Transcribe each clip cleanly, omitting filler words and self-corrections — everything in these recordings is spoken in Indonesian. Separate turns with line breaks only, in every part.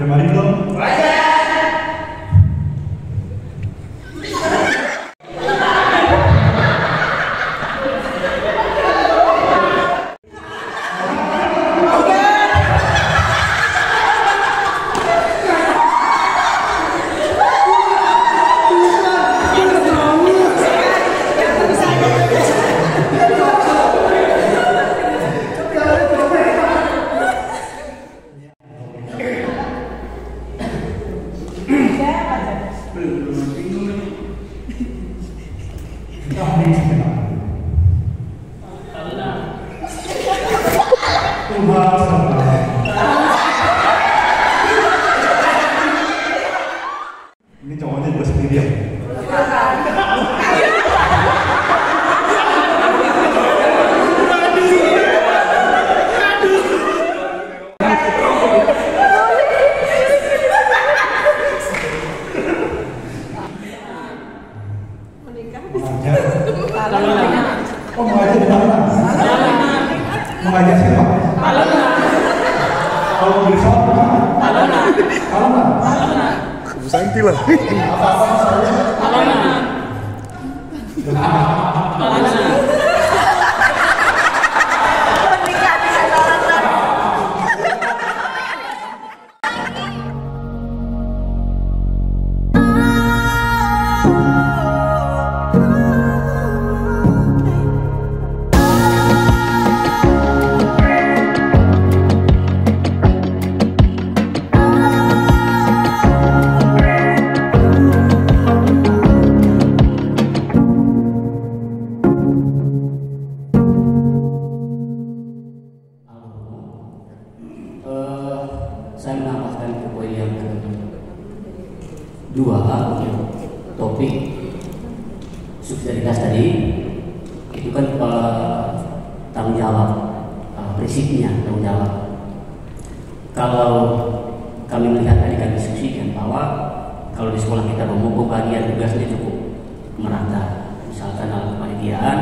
Udah mari belum? Ini cowoknya gue sendiri ya. Oh, mau aja di Palembang? Mau ngajak siapa? Palembang. Kalau beli soal Palembang. Palembang.
Bu Santi lah.
Apa-apa soalnya?
Palembang.
Saya menambahkan ke poin yang kedua untuk topik subsidiaritas tadi, itu kan tanggung jawab, prinsipnya tanggung jawab. Kalau kami melihat tadi kami diskusikan bahwa kalau di sekolah kita pembagian tugasnya cukup merata, misalkan dalam kepanitiaan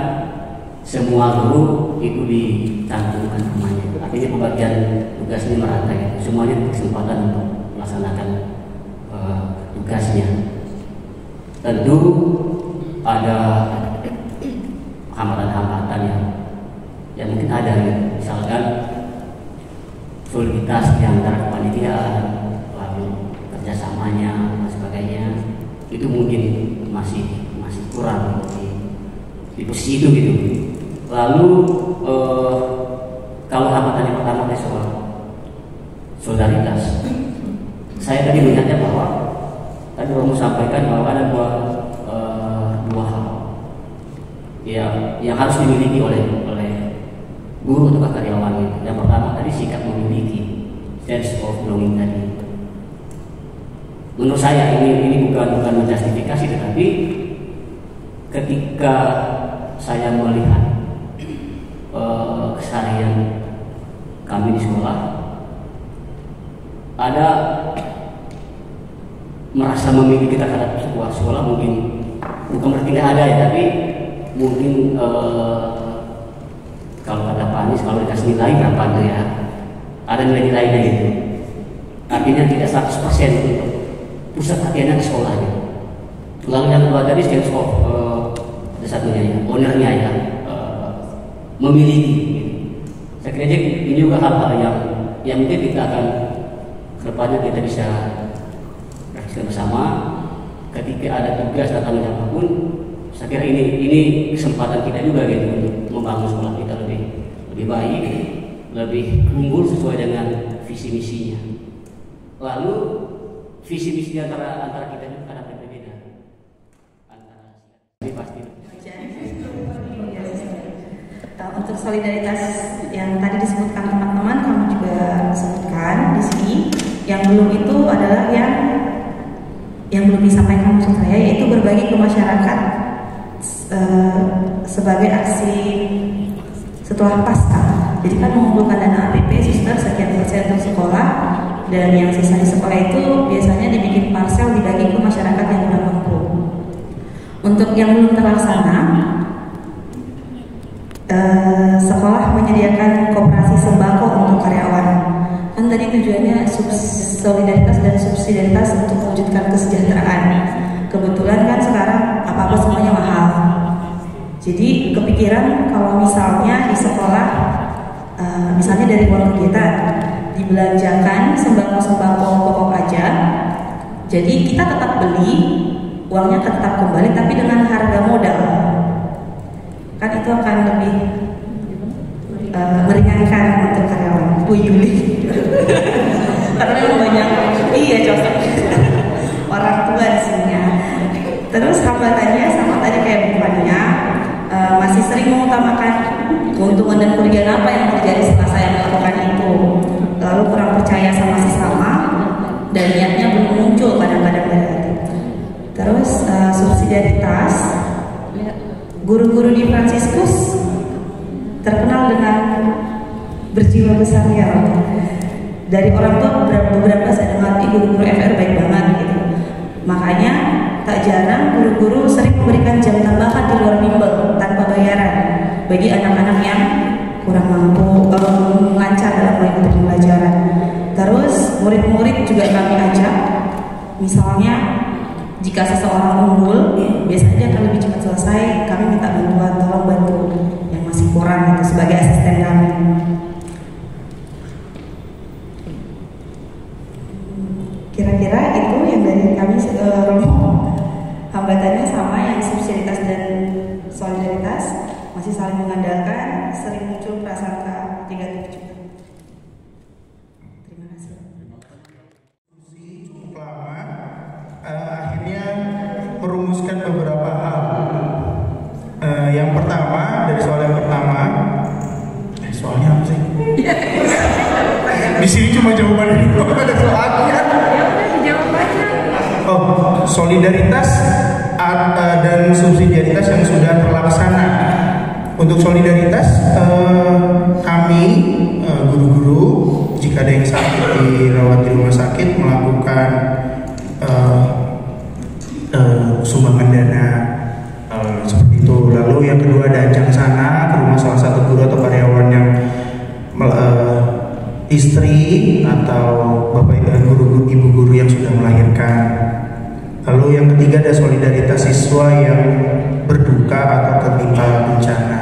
semua guru itu ditanggungkan namanya. Artinya pembagian tugas ini merata ya. Semuanya berkesempatan untuk melaksanakan tugasnya. Tentu ada hambatan-hambatan yang mungkin ada ya. Misalkan soliditas di antara kepanitiaan, lalu kerjasamanya dan sebagainya, itu mungkin masih kurang di posisi itu gitu. Lalu kalau hambatan yang pertama soal solidaritas, saya tadi melihatnya bahwa tadi Romo sampaikan bahwa ada dua hal yang harus dimiliki oleh guru atau karyawan. Yang pertama tadi sikap memiliki, sense of belonging tadi. Menurut saya ini bukan menjustifikasi, tetapi ketika saya melihat keseharian kami di sekolah, ada merasa memiliki terhadap sebuah sekolah, mungkin bukan berarti tidak ada ya, tapi mungkin kalau kata Pak Anies, kalau dikasih nilai berapa itu ya, ada nilai-nilainya gitu. Artinya tidak 100% untuk pusat perhatiannya ke sekolah gitu. Lalu yang kedua tadi sense of ada satunya ya, ownernya ya, memiliki gitu. Saya kira ini juga hal-hal yang mungkin kita akan kedepannya kita bisa praktiskan bersama. Ketika ada tugas atau tanggung jawab apapun, saya kira ini kesempatan kita juga gitu untuk membangun sekolah kita lebih baik, lebih unggul sesuai dengan visi misinya. Lalu visi misi antara kita juga kadang berbeda. Ini pasti.
Untuk solidaritas yang tadi disebutkan teman-teman, kami juga sebutkan di sini. Yang belum itu adalah yang belum disampaikan maksud saya, yaitu berbagi ke masyarakat sebagai aksi setelah pasca. Jadi kan mengumpulkan dana APP suster sekian persen untuk sekolah, dan yang sisa di sekolah itu biasanya dibikin parcel dibagi ke masyarakat yang belum mampu. Untuk yang belum terlaksana, sekolah menyediakan koperasi sembako untuk karyawan. Kan Kan tadi tujuannya solidaritas dan subsidiaritas untuk mewujudkan kesejahteraan. Kebetulan kan sekarang apa-apa semuanya mahal. Jadi kepikiran kalau misalnya di sekolah, misalnya dari uang kita dibelanjakan sembako-sembako pokok aja. Jadi kita tetap beli, uangnya tetap kembali tapi dengan harga modal. Kan itu akan lebih meringankan untuk karyawan. Yuli. Karena memang banyak, iya cocok. Orang tua di sini. Terus hambatannya sama tadi kayak bukannya masih sering mengutamakan keuntungan dan kerugian apa yang terjadi setelah saya melakukan itu. Lalu kurang percaya sama sesama dan niatnya belum muncul kadang-kadang dari hati. Terus subsidiaritas, guru-guru di Fransiskus terkenal dengan berjiwa besar ya. Dari orang tua beberapa saya dengar guru-guru FR baik banget gitu. Makanya tak jarang guru-guru sering memberikan jam tambahan di luar bimbel tanpa bayaran bagi anak-anak yang kurang mampu lancar dalam mengikuti pembelajaran. Terus murid-murid juga kami ajak, misalnya jika seseorang unggul, biasanya akan lebih cepat selesai, kami minta bantuan, tolong bantu yang masih kurang itu sebagai asisten kami. Kira-kira itu yang dari kami Romo. Hambatannya sama, yang subsidiaritas dan solidaritas masih saling mengandalkan, sering muncul prasangka negatif juga. Terima kasih.
Cukup lama, akhirnya merumuskan beberapa hal. Yang pertama, dari soal yang pertama, soalnya apa sih? Di sini cuma jawaban itu, ada soalnya. Oh, solidaritas dan subsidiaritas yang sudah terlaksana. Untuk solidaritas, kami guru-guru jika ada yang sakit dirawat di rumah sakit melakukan sumbangan dana seperti itu. Lalu yang kedua, ada ajang sana ke rumah salah satu guru atau karyawan yang istri atau bapak guru, ibu guru yang sudah melahirkan. Lalu yang ketiga, ada solidaritas siswa yang berduka atau tertimpa bencana.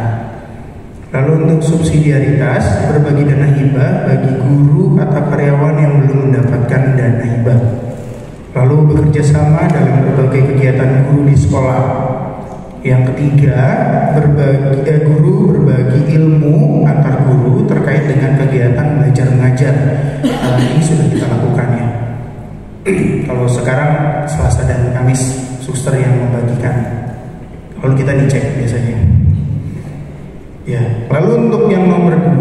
Lalu untuk subsidiaritas, berbagi dana hibah bagi guru atau karyawan yang belum mendapatkan dana hibah. Lalu bekerja sama dalam berbagai kegiatan guru di sekolah. Yang ketiga, guru berbagi ilmu antar guru terkait dengan kegiatan belajar mengajar. Ini sudah kita lakukan ya. Kalau sekarang Selasa dan Kamis suster yang membagikan. Lalu kita dicek biasanya. Ya. Lalu untuk yang nomor 2,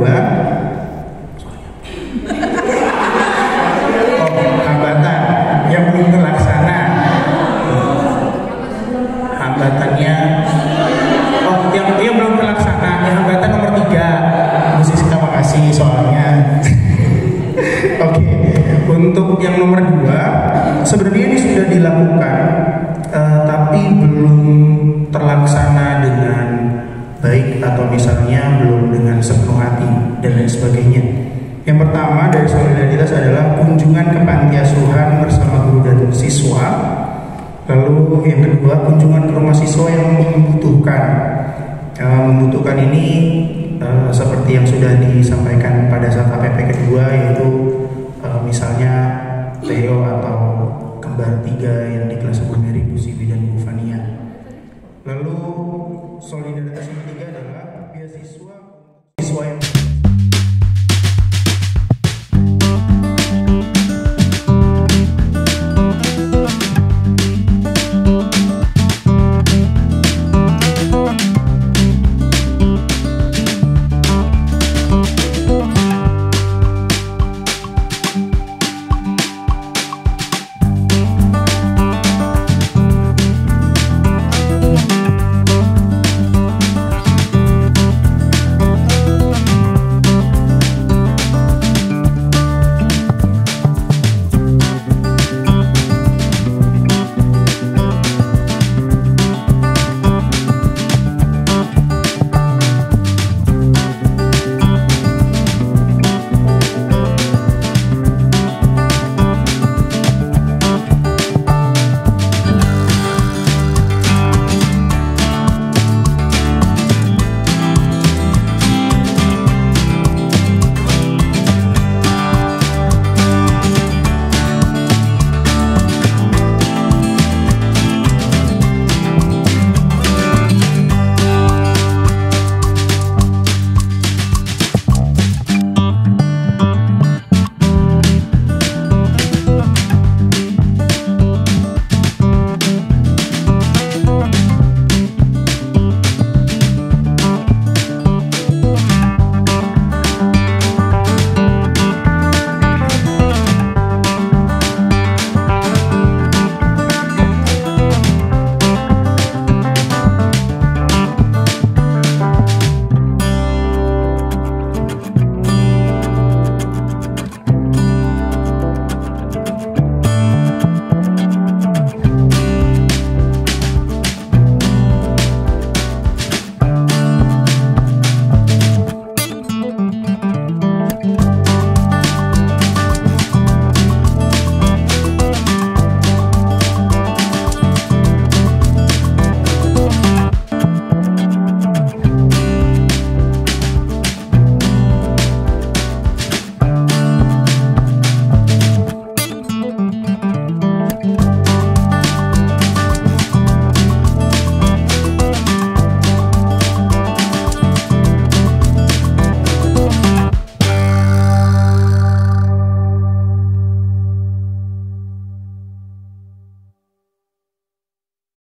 hambatan yang belum terlaksana. Hambatannya, yang belum terlaksana. Hambatan nomor 3. Mesti kita makasih soalnya. Oke. Untuk yang nomor 2, sebenarnya ini sudah dilakukan, tapi belum terlaksana dengan baik atau misalnya belum dengan sepenuh hati dan lain sebagainya. Yang pertama dari solidaritas adalah kunjungan ke panti asuhan bersama guru dan siswa. Lalu yang kedua, kunjungan ke rumah siswa yang membutuhkan. Membutuhkan ini seperti yang sudah disampaikan pada saat APP kedua, yaitu misalnya Theo atau kembar 3 yang di kelas Bu Mary, Bu Sibi dan Bu Fania. Lalu solidaritas